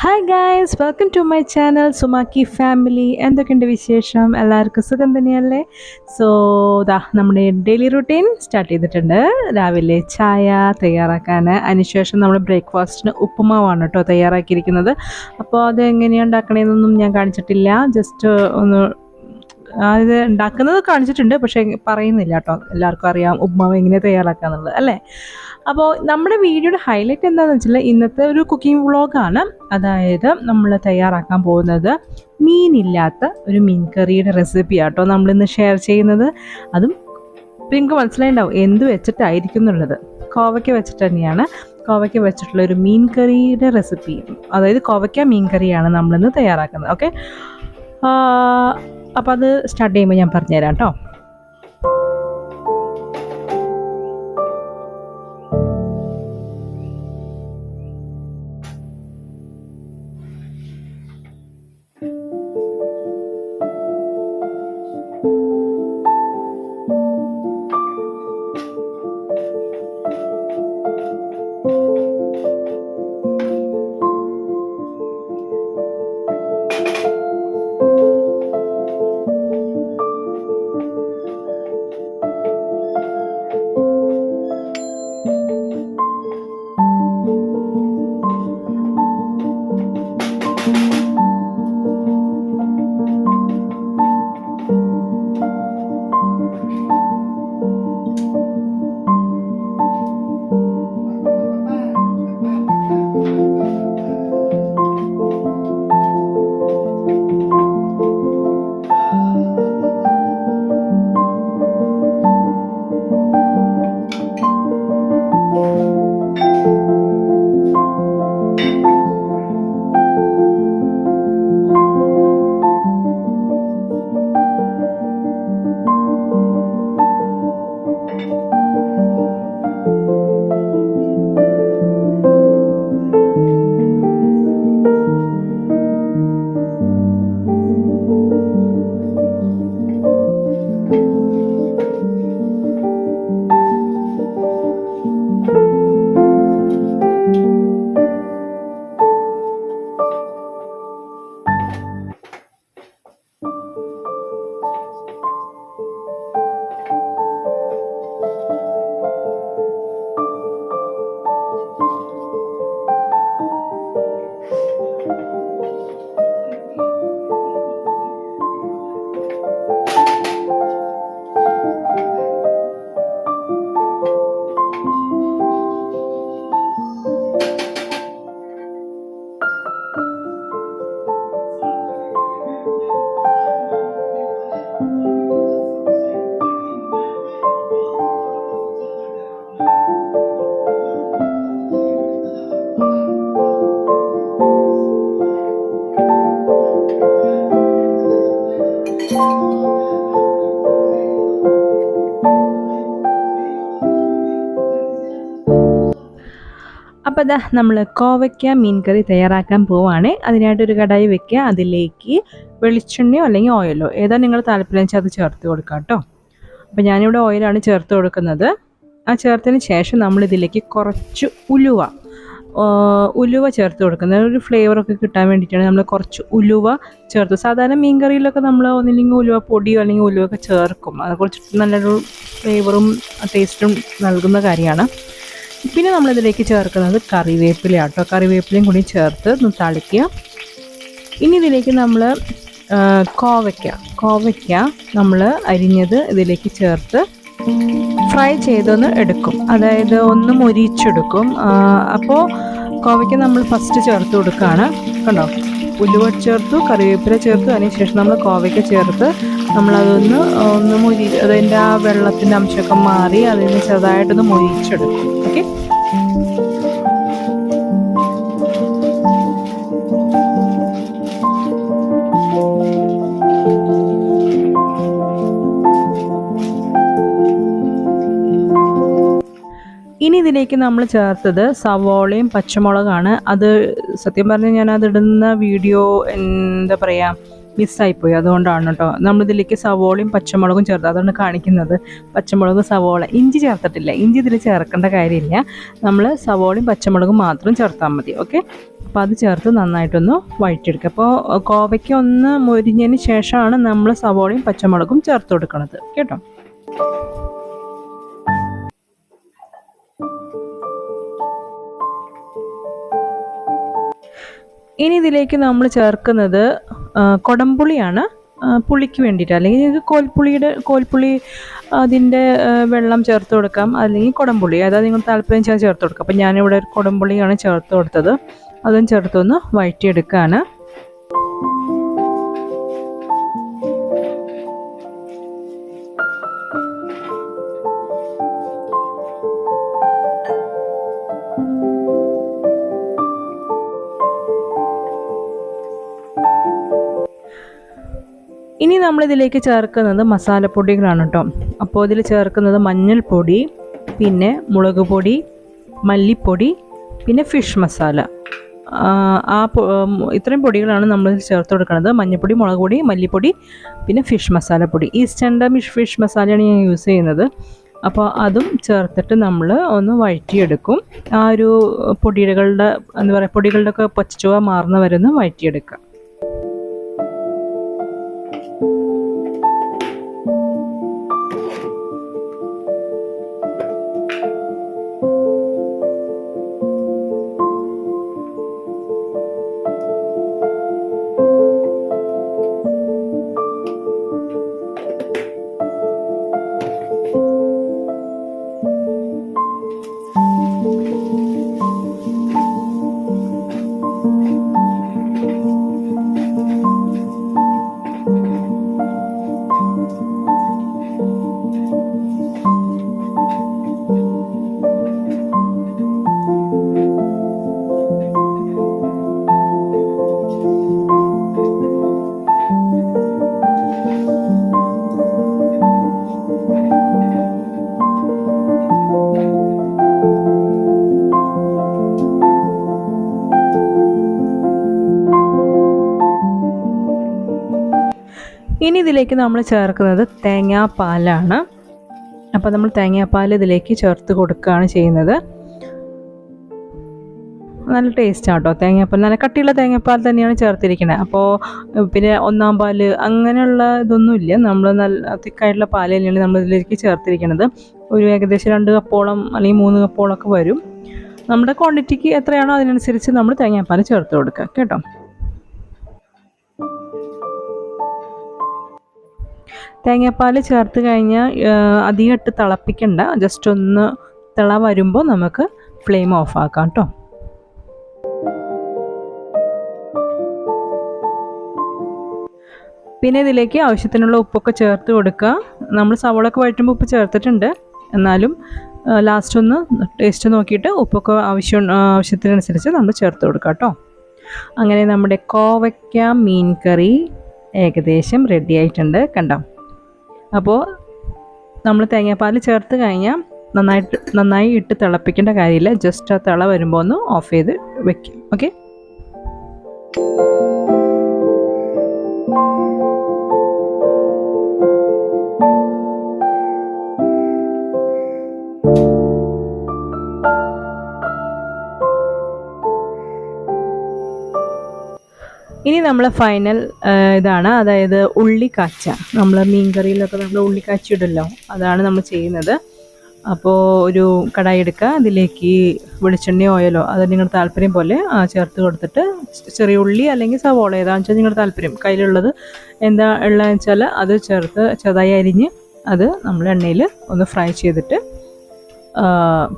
Hi guys, welcome to my channel Sumaki Family. എന്തൊക്കെയുണ്ട് വിശേഷം? എല്ലാവർക്കും സുഖം തന്നെയല്ലേ? സോ നമ്മുടെ ഡെയിലി റൂട്ടീൻ സ്റ്റാർട്ട് ചെയ്തിട്ടുണ്ട്. രാവിലെ ചായ തയ്യാറാക്കാൻ, അതിനുശേഷം നമ്മൾ ബ്രേക്ക്ഫാസ്റ്റിന് ഉപ്പുമാവാണ് കേട്ടോ തയ്യാറാക്കിയിരിക്കുന്നത്. അപ്പോൾ അത് എങ്ങനെയാണ് ഉണ്ടാക്കണേന്നൊന്നും ഞാൻ കാണിച്ചിട്ടില്ല. ജസ്റ്റ് ഒന്ന് അത് ഉണ്ടാക്കുന്നത് കാണിച്ചിട്ടുണ്ട്, പക്ഷേ പറയുന്നില്ല കേട്ടോ. എല്ലാവർക്കും അറിയാം ഉപ്പുമാവ് എങ്ങനെ തയ്യാറാക്കുക എന്നുള്ളത് അല്ലേ. അപ്പോൾ നമ്മുടെ വീഡിയോയുടെ ഹൈലൈറ്റ് എന്താണെന്ന് വെച്ചാൽ ഇന്നത്തെ ഒരു കുക്കിംഗ് വ്ളോഗാണ്. അതായത് നമ്മൾ തയ്യാറാക്കാൻ പോകുന്നത് മീനില്ലാത്ത ഒരു മീൻ കറിയുടെ റെസിപ്പി ആട്ടോ നമ്മളിന്ന് ഷെയർ ചെയ്യുന്നത്. അതും നിങ്ങൾക്ക് മനസ്സിലായിട്ടുണ്ടാവും എന്ത് വെച്ചിട്ടായിരിക്കും എന്നുള്ളത്. കോവയ്ക്ക വെച്ചിട്ട് തന്നെയാണ്. കോവയ്ക്ക വെച്ചിട്ടുള്ള ഒരു മീൻ കറിയുടെ റെസിപ്പി, അതായത് കോവയ്ക്ക മീൻ കറിയാണ് നമ്മളിന്ന് തയ്യാറാക്കുന്നത്. ഓക്കെ, അപ്പോൾ അത് സ്റ്റാർട്ട് ചെയ്യുമ്പോൾ ഞാൻ പറഞ്ഞുതരാം കേട്ടോ. അപ്പോൾ ഇതാ നമ്മൾ കോവയ്ക്ക മീൻ കറി തയ്യാറാക്കാൻ പോവുകയാണ്. അതിനായിട്ടൊരു കടായി വെക്കുക. അതിലേക്ക് വെളിച്ചെണ്ണയോ അല്ലെങ്കിൽ ഓയിലോ ഏതാ നിങ്ങൾ താല്പര്യം വെച്ചാൽ അത് ചേർത്ത് കൊടുക്കുക കേട്ടോ. അപ്പോൾ ഞാനിവിടെ ഓയിലാണ് ചേർത്ത് കൊടുക്കുന്നത്. ആ ചേർത്തതിന് ശേഷം നമ്മളിതിലേക്ക് കുറച്ച് ഉലുവ ചേർത്ത് കൊടുക്കുന്നത്. ഒരു ഫ്ലേവറൊക്കെ കിട്ടാൻ വേണ്ടിയിട്ടാണ് നമ്മൾ കുറച്ച് ഉലുവ ചേർത്ത്. സാധാരണ മീൻ കറിയിലൊക്കെ നമ്മൾ ഒന്നില്ലെങ്കിൽ ഉലുവ പൊടിയോ അല്ലെങ്കിൽ ഉലുവൊക്കെ ചേർക്കും. അത് കുറച്ച് നല്ലൊരു ഫ്ലേവറും ടേസ്റ്റും നൽകുന്ന കാര്യമാണ്. പിന്നെ നമ്മളിതിലേക്ക് ചേർക്കുന്നത് കറിവേപ്പിലയാട്ടോ. കറിവേപ്പിലയും കൂടി ചേർത്ത് ഒന്ന് തളിക്കുക. ഇനി ഇതിലേക്ക് നമ്മൾ കോവയ്ക്ക നമ്മൾ അരിഞ്ഞത് ഇതിലേക്ക് ചേർത്ത് ഫ്രൈ ചെയ്തൊന്ന് എടുക്കും, അതായത് ഒന്ന് മൊരിച്ചെടുക്കും. അപ്പോൾ കോവയ്ക്ക നമ്മൾ ഫസ്റ്റ് ചേർത്ത് കൊടുക്കുകയാണ്. കണ്ടോ, ഉലുവ ചേർത്തു, കറിവേപ്പില ചേർത്തു, അതിനുശേഷം നമ്മൾ കോവയ്ക്ക ചേർത്ത് നമ്മളതൊന്ന് അതിൻ്റെ ആ വെള്ളത്തിൻ്റെ അംശമൊക്കെ മാറി അതിന് ചെറുതായിട്ടൊന്ന് മൊരിച്ചെടുക്കും. ഓക്കെ, ഇനി ഇതിലേക്ക് നമ്മൾ ചേർത്തത് സവോളയും പച്ചമുളകാണ്. അത് സത്യം പറഞ്ഞാൽ ഞാൻ അതിടുന്ന വീഡിയോ എന്താ പറയുക മിസ്സായിപ്പോയി, അതുകൊണ്ടാണ് കേട്ടോ. നമ്മളിതിലേക്ക് സവോളയും പച്ചമുളകും ചേർത്ത് അതാണ് കാണിക്കുന്നത്. പച്ചമുളക്, സവോള, ഇഞ്ചി ചേർത്തിട്ടില്ല. ഇഞ്ചി ഇതിൽ ചേർക്കേണ്ട കാര്യമില്ല. നമ്മൾ സവോളയും പച്ചമുളകും മാത്രം ചേർത്താൽ മതി. ഓക്കെ, അപ്പോൾ അത് ചേർത്ത് നന്നായിട്ടൊന്ന് വഴറ്റിയെടുക്കുക. അപ്പോൾ കോവയ്ക്ക ഒന്ന് മൊരിഞ്ഞതിന് ശേഷമാണ് നമ്മൾ സവോളയും പച്ചമുളകും ചേർത്ത് കൊടുക്കുന്നത് കേട്ടോ. ഇനി ഇതിലേക്ക് നമ്മൾ ചേർക്കുന്നത് കൊടംപുളിയാണ്, പുളിക്ക് വേണ്ടിയിട്ട്. അല്ലെങ്കിൽ നിങ്ങൾക്ക് കോൽപ്പുളി അതിൻ്റെ വെള്ളം ചേർത്ത് കൊടുക്കാം, അല്ലെങ്കിൽ കൊടംപുളി, അതായത് നിങ്ങൾ താല്പര്യം ചേർത്ത് കൊടുക്കാം. അപ്പം ഞാനിവിടെ ഒരു കൊടംപുളിയാണ് ചേർത്ത് കൊടുത്തത്. അതും ചേർത്തൊന്ന് വഴറ്റിയെടുക്കുകയാണ്. ഇനി നമ്മളിതിലേക്ക് ചേർക്കുന്നത് മസാലപ്പൊടികളാണ് കേട്ടോ. അപ്പോൾ ഇതിൽ ചേർക്കുന്നത് മഞ്ഞൾപ്പൊടി, പിന്നെ മുളക് പൊടി, മല്ലിപ്പൊടി, പിന്നെ ഫിഷ് മസാല. ഇത്രയും പൊടികളാണ് നമ്മൾ ചേർത്ത് കൊടുക്കുന്നത്. മഞ്ഞൾപ്പൊടി, മുളക് പൊടി, മല്ലിപ്പൊടി, പിന്നെ ഫിഷ് മസാലപ്പൊടി. ഈസ്റ്റേണിൻ്റെ ഫിഷ് മസാലയാണ് ഞാൻ യൂസ് ചെയ്യുന്നത്. അപ്പോൾ അതും ചേർത്തിട്ട് നമ്മൾ ഒന്ന് വഴറ്റിയെടുക്കും. ആ ഒരു പൊടികളുടെ എന്താ പറയുക, പൊടികളുടെ ഒക്കെ പച്ചച്ചുവ മാറുന്ന വരെ ഒന്ന് വഴറ്റിയെടുക്കുക. ഇനി ഇതിലേക്ക് നമ്മൾ ചേർക്കുന്നത് തേങ്ങാപ്പാലാണ്. അപ്പോൾ നമ്മൾ തേങ്ങാപ്പാൽ ഇതിലേക്ക് ചേർത്ത് കൊടുക്കുകയാണ് ചെയ്യുന്നത്. നല്ല ടേസ്റ്റാണ് കേട്ടോ തേങ്ങാപ്പാൽ. നല്ല കട്ടിയുള്ള തേങ്ങാപ്പാൽ തന്നെയാണ് ചേർത്തിരിക്കുന്നത്. അപ്പോൾ പിന്നെ ഒന്നാം പാൽ അങ്ങനെയുള്ള ഇതൊന്നുമില്ല. നമ്മൾ നല്ല തിക്കായിട്ടുള്ള പാൽ തന്നെയാണ് നമ്മൾ ഇതിലേക്ക് ചേർത്തിരിക്കുന്നത്. ഒരു ഏകദേശം 2 കപ്പോളം അല്ലെങ്കിൽ 3 കപ്പോളമൊക്കെ വരും. നമ്മുടെ ക്വാണ്ടിറ്റിക്ക് എത്രയാണോ അതിനനുസരിച്ച് നമ്മൾ തേങ്ങാപ്പാൽ ചേർത്ത് കൊടുക്കുക കേട്ടോ. തേങ്ങാപ്പാൽ ചേർത്ത് കഴിഞ്ഞാൽ അധികം ഇട്ട് തിളപ്പിക്കണ്ട. ജസ്റ്റ് ഒന്ന് തിള വരുമ്പോൾ നമുക്ക് ഫ്ലെയിം ഓഫ് ആക്കാം കേട്ടോ. പിന്നെ ഇതിലേക്ക് ആവശ്യത്തിനുള്ള ഉപ്പൊക്കെ ചേർത്ത് കൊടുക്കുക. നമ്മൾ സവോളൊക്കെ വഴറ്റുമ്പോൾ ഉപ്പ് ചേർത്തിട്ടുണ്ട്, എന്നാലും ലാസ്റ്റ് ഒന്ന് ടേസ്റ്റ് നോക്കിയിട്ട് ഉപ്പൊക്കെ ആവശ്യത്തിനനുസരിച്ച് നമ്മൾ ചേർത്ത് കൊടുക്കുക കേട്ടോ. അങ്ങനെ നമ്മുടെ കോവയ്ക്ക മീൻ കറി ഏകദേശം റെഡി ആയിട്ടുണ്ട് കണ്ടോ. അപ്പോൾ നമ്മൾ തേങ്ങാപ്പാൽ ചേർത്ത് കഴിഞ്ഞാൽ നന്നായി ഇട്ട് തിളപ്പിക്കേണ്ട കാര്യമില്ല. ജസ്റ്റ് ആ തിള വരുമ്പോൾ ഒന്ന് ഓഫ് ചെയ്ത് വെക്കും. ഓക്കെ. ഇനി നമ്മൾ ഫൈനൽ ഇതാണ്, അതായത് ഉള്ളിക്കാച്ച. നമ്മൾ മീൻ കറിയിലൊക്കെ നമ്മൾ ഉള്ളിക്കാച്ച ഇടല്ലോ, അതാണ് നമ്മൾ ചെയ്യുന്നത്. അപ്പോൾ ഒരു കടായി എടുക്കുക, അതിലേക്ക് വെളിച്ചെണ്ണയോ ഓയിലോ അത് നിങ്ങളുടെ താല്പര്യം പോലെ ചേർത്ത് കൊടുത്തിട്ട് ചെറിയ ഉള്ളി അല്ലെങ്കിൽ സവോള ഏതാണെന്ന് വെച്ചാൽ നിങ്ങളുടെ താല്പര്യം കയ്യിലുള്ളത് എന്താ ഉള്ളതെന്ന് വെച്ചാൽ അത് ചേർത്ത് ചെറുതായി അരിഞ്ഞ് അത് നമ്മൾ എണ്ണയിൽ ഒന്ന് ഫ്രൈ ചെയ്തിട്ട്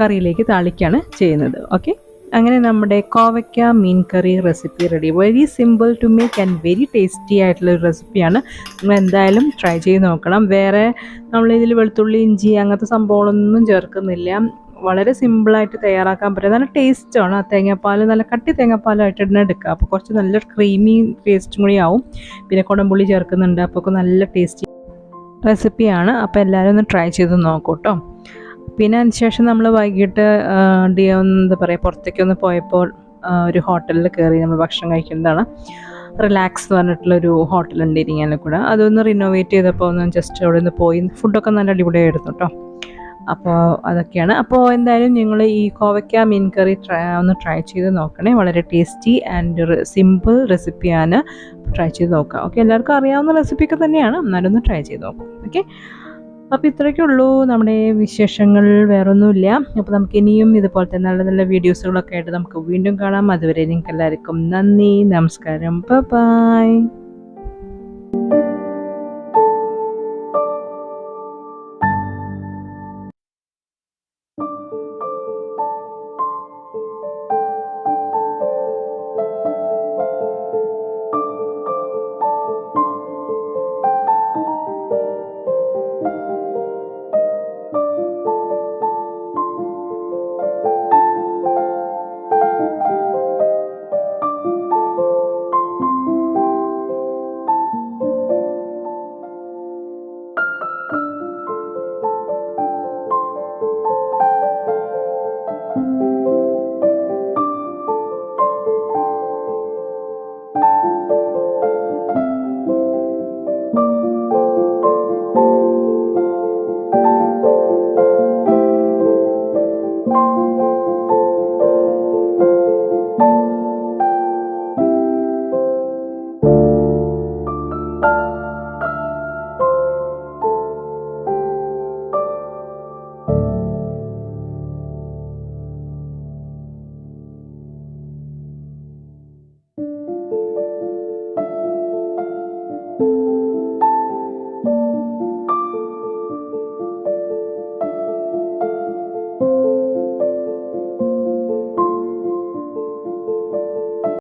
കറിയിലേക്ക് താളിക്കുകയാണ് ചെയ്യുന്നത്. ഓക്കെ. അങ്ങനെ നമ്മുടെ കോവയ്ക്ക മീൻ കറി recipe ready. Very simple to make and very tasty ആയിട്ടുള്ളൊരു റെസിപ്പിയാണ്. നിങ്ങൾ എന്തായാലും ട്രൈ ചെയ്ത് നോക്കണം. വേറെ നമ്മളിതിൽ വെളുത്തുള്ളി, ഇഞ്ചി അങ്ങനത്തെ സംഭവങ്ങളൊന്നും ചേർക്കുന്നില്ല. വളരെ സിമ്പിളായിട്ട് തയ്യാറാക്കാൻ പറ്റും. നല്ല ടേസ്റ്റാണ്. ആ തേങ്ങാപ്പാൽ നല്ല കട്ടി തേങ്ങാപ്പാലായിട്ട് തന്നെ എടുക്കുക. അപ്പോൾ കുറച്ച് നല്ല ക്രീമി ടേസ്റ്റും കൂടി ആവും. പിന്നെ കുടംപുളി ചേർക്കുന്നുണ്ട്, അപ്പോൾ നല്ല ടേസ്റ്റി റെസിപ്പിയാണ്. അപ്പോൾ എല്ലാവരും ഒന്ന് ട്രൈ ചെയ്ത് നോക്കൂ കേട്ടോ. പിന്നെ അതിനുശേഷം നമ്മൾ വൈകിട്ട് എന്താ പറയുക, പുറത്തേക്കൊന്ന് പോയപ്പോൾ ഒരു ഹോട്ടലിൽ കയറി നമ്മൾ ഭക്ഷണം കഴിക്കുന്നതാണ്. റിലാക്സ് എന്ന് പറഞ്ഞിട്ടുള്ളൊരു ഹോട്ടലുണ്ട് ഇരിങ്ങാലക്കുട. അതൊന്ന് റിനോവേറ്റ് ചെയ്തപ്പോൾ ഒന്ന് ജസ്റ്റ് അവിടെ നിന്ന് പോയി ഫുഡൊക്കെ നല്ല അടിപൊളിയായിരുന്നു കേട്ടോ. അപ്പോൾ അതൊക്കെയാണ്. അപ്പോൾ എന്തായാലും നിങ്ങൾ ഈ കോവയ്ക്ക മീൻ കറി ഒന്ന് ട്രൈ ചെയ്ത് നോക്കണേ. വളരെ ടേസ്റ്റി ആൻഡ് സിമ്പിൾ റെസിപ്പിയാണ്. ട്രൈ ചെയ്ത് നോക്കാം. ഓക്കെ, എല്ലാവർക്കും അറിയാവുന്ന റെസിപ്പിയൊക്കെ തന്നെയാണ്, എന്നാലും ഒന്ന് ട്രൈ ചെയ്ത് നോക്കും. ഓക്കെ, അപ്പോൾ ഇത്രയൊക്കെ ഉള്ളൂ നമ്മുടെ വിശേഷങ്ങൾ, വേറൊന്നുമില്ല. അപ്പോൾ നമുക്ക് ഇനിയും ഇതുപോലത്തെ നല്ല നല്ല വീഡിയോസുകളൊക്കെ ആയിട്ട് നമുക്ക് വീണ്ടും കാണാം. അതുവരെ നിങ്ങൾക്ക് എല്ലാവർക്കും നന്ദി, നമസ്കാരം, ബൈ.